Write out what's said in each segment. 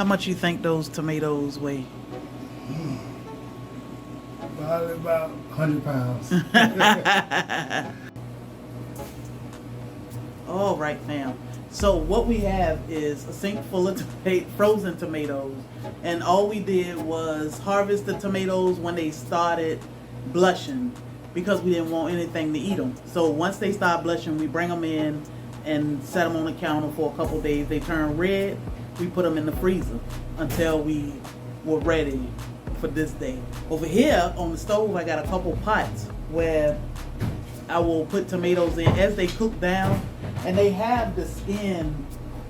How much you think those tomatoes weigh? Probably about 100 pounds. All right, fam. So what we have is a sink full of frozen tomatoes, and all we did was harvest the tomatoes when they started blushing, because we didn't want anything to eat them. So once they start blushing, we bring them in and set them on the counter for a couple days. They turn red. We put them in the freezer until we were ready for this day. Over here on the stove, I got a couple pots where I will put tomatoes in as they cook down, and they have the skin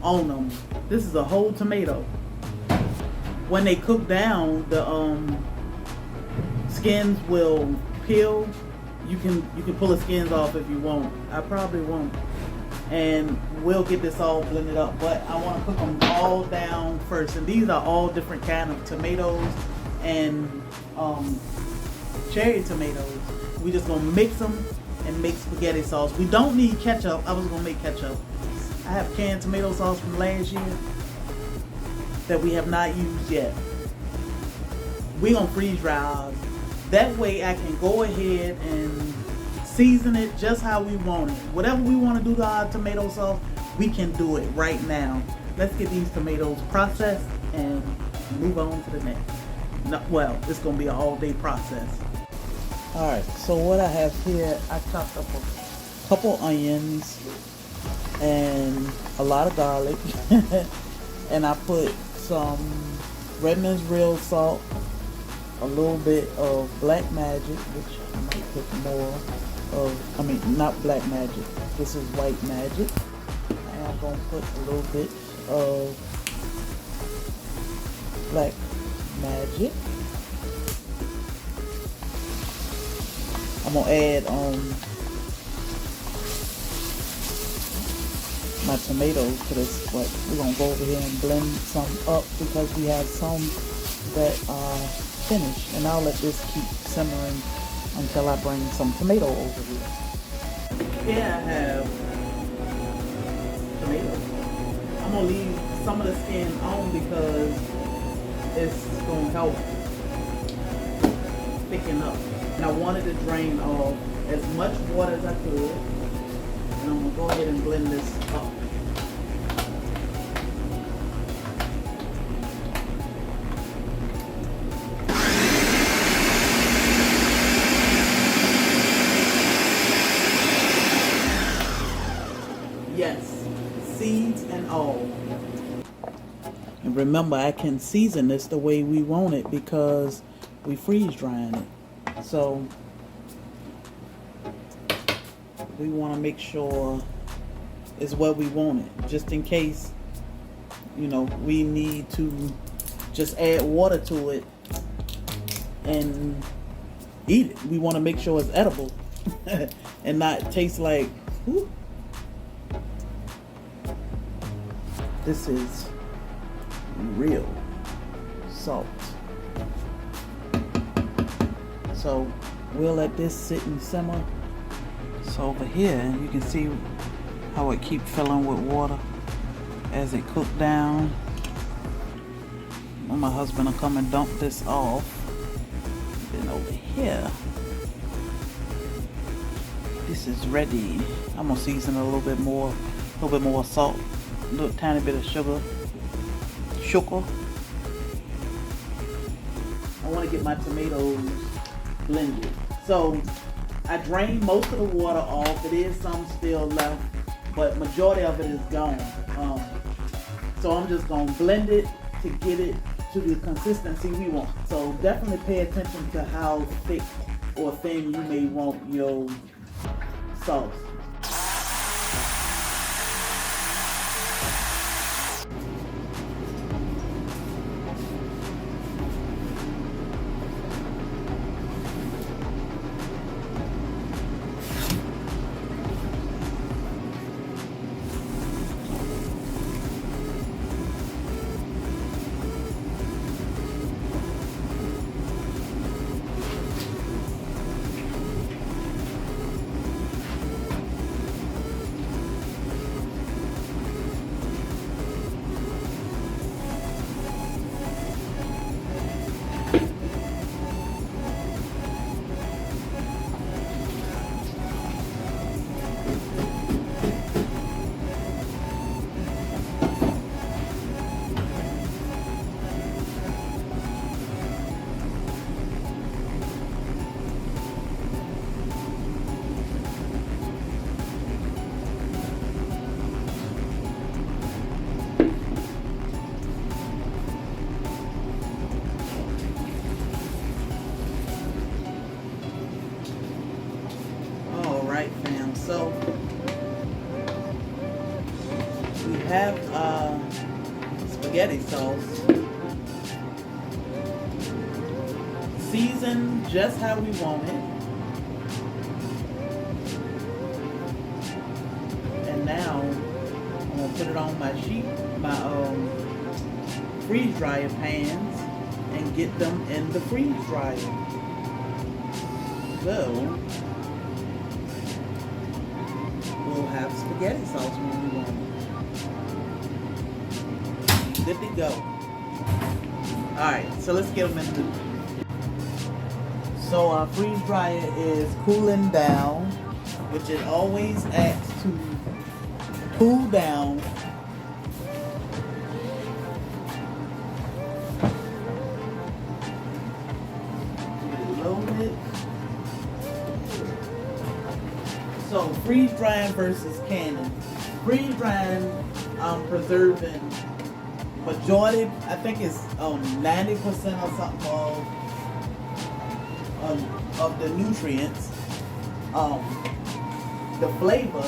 on them. This is a whole tomato. When they cook down, the skins will peel. You can pull the skins off if you want. I probably won't. And we'll get this all blended up, but I want to cook them all down first. And these are all different kind of tomatoes and cherry tomatoes. We just gonna mix them and make spaghetti sauce. We don't need ketchup. I was gonna make ketchup. I have canned tomato sauce from last year that we have not used yet. We gonna freeze dry ours. That way I can go ahead and season it just how we want it. Whatever we want to do to our tomato sauce, we can do it right now. Let's get these tomatoes processed and move on to the next. No, well, it's gonna be an all-day process. All right, so what I have here, I chopped up a couple onions and a lot of garlic, and I put some Redmond's real salt, a little bit of black magic, which I might put more of. I mean, not black magic. This is white magic. And I'm gonna put a little bit of black magic. I'm gonna add my tomatoes to this, but we're gonna go over here and blend some up because we have some that are finished, and I'll let this keep simmering until I bring some tomato over here. Here I have tomatoes. I'm gonna leave some of the skin on because it's gonna help thicken up. And I wanted to drain off as much water as I could. And I'm gonna go ahead and blend this up. Yes, seeds and all. And remember, I can season this the way we want it because we freeze drying it. So we want to make sure it's what we want it, just in case, you know, we need to just add water to it and eat it. We want to make sure it's edible and not taste like, whew. This is real salt. So we'll let this sit and simmer. So over here you can see how it keeps filling with water as it cooks down. Well, my husband will come and dump this off. Then over here, this is ready. I'm gonna season a little bit more salt, a little tiny bit of sugar. I want to get my tomatoes blended. So I drained most of the water off. It is some still left, but majority of it is gone. So I'm just gonna blend it to get it to the consistency we want. So definitely pay attention to how thick or thin you may want your sauce. sauce. Seasoned just how we want it. And now I'm gonna put it on my freeze dryer pans and get them in the freeze dryer. So we'll have spaghetti sauce when we want it. Good to go. Alright, so let's get them in the... So our freeze dryer is cooling down, which it always acts to cool down. Get it loaded. So freeze drying versus canning. Freeze drying, preserving majority, I think it's 90% or something of the nutrients. The flavor,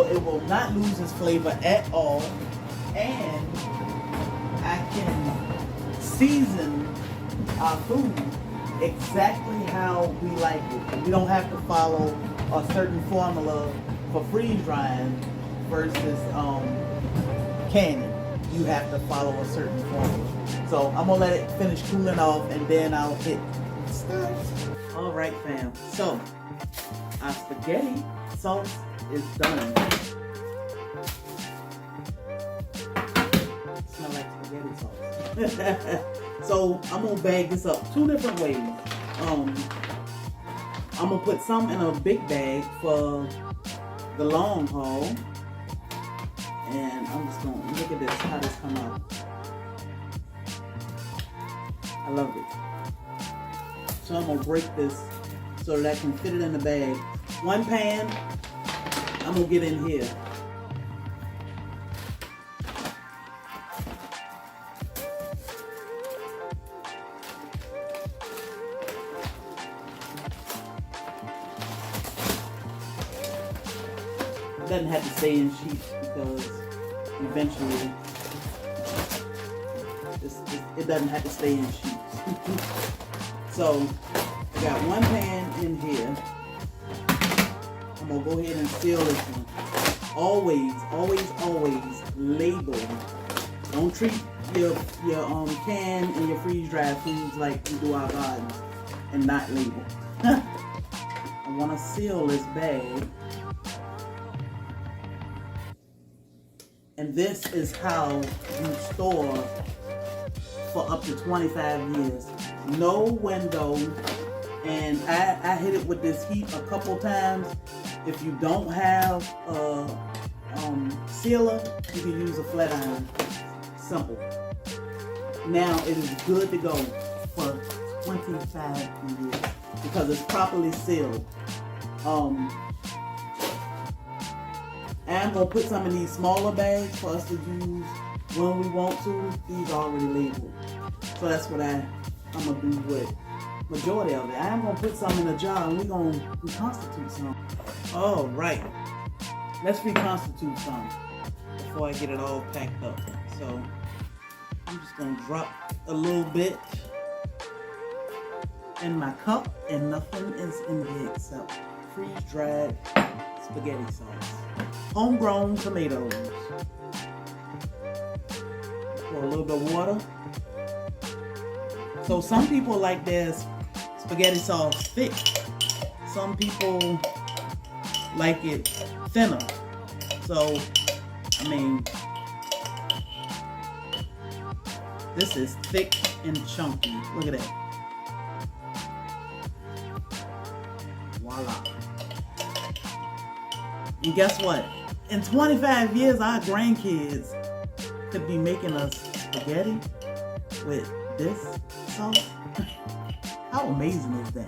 it will not lose its flavor at all, and I can season our food exactly how we like it. We don't have to follow a certain formula for freeze drying versus canning. You have to follow a certain formula. So I'm gonna let it finish cooling off, and then I'll hit start. All right, fam. So our spaghetti sauce is done. Smell like spaghetti sauce. So I'm gonna bag this up 2 different ways. I'm gonna put some in a big bag for the long haul, and I'm just gonna look at this, how this come out. I love it. So I'm gonna break this so that I can fit it in the bag. 1 pan, I'm gonna get in here. It doesn't have to stay in sheets because eventually it doesn't have to stay in sheets. So I got 1 pan in here. I'm gonna go ahead and seal this one. Always, always, always label. Don't treat your can and your freeze dried foods like you do our gardens and not label. I want to seal this bag. And this is how you store for up to 25 years. No window. And I hit it with this heat a couple times. If you don't have a sealer, you can use a flat iron. Simple. Now it is good to go for 25 years because it's properly sealed. I'm gonna put some in these smaller bags for us to use when we want to. These are already labeled, so that's what I'm gonna do with majority of it. I'm gonna put some in a jar and we're gonna reconstitute some. All right, let's reconstitute some before I get it all packed up. So I'm just gonna drop a little bit in my cup, and nothing is in here except freeze-dried spaghetti sauce. Homegrown tomatoes. Pour a little bit of water. So some people like their spaghetti sauce thick. Some people like it thinner. So, I mean, this is thick and chunky. Look at that. Voila. And guess what? In 25 years, our grandkids could be making us spaghetti with this sauce. How amazing is that?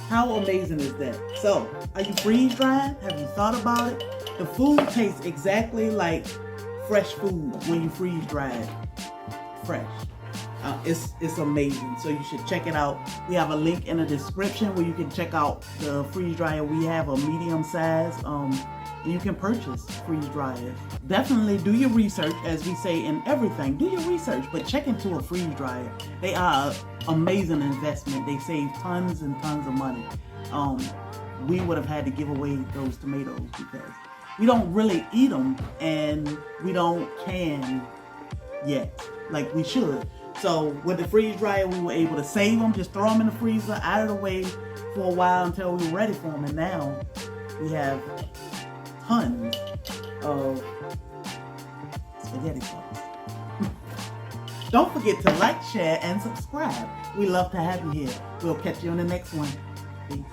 How amazing is that? So, are you freeze drying? Have you thought about it? The food tastes exactly like fresh food when you freeze dry it fresh. It's amazing. So you should check it out. We have a link in the description where you can check out the freeze dryer we have, a medium size. You can purchase freeze dryers. Definitely do your research, as we say in everything. Do your research, but check into a freeze dryer. They are an amazing investment. They save tons and tons of money. We would have had to give away those tomatoes because we don't really eat them and we don't can yet like we should. So with the freeze dryer, we were able to save them, just throw them in the freezer, out of the way for a while until we were ready for them. And now we have tons of spaghetti sauce. Don't forget to like, share, and subscribe. We love to have you here. We'll catch you on the next one. Peace.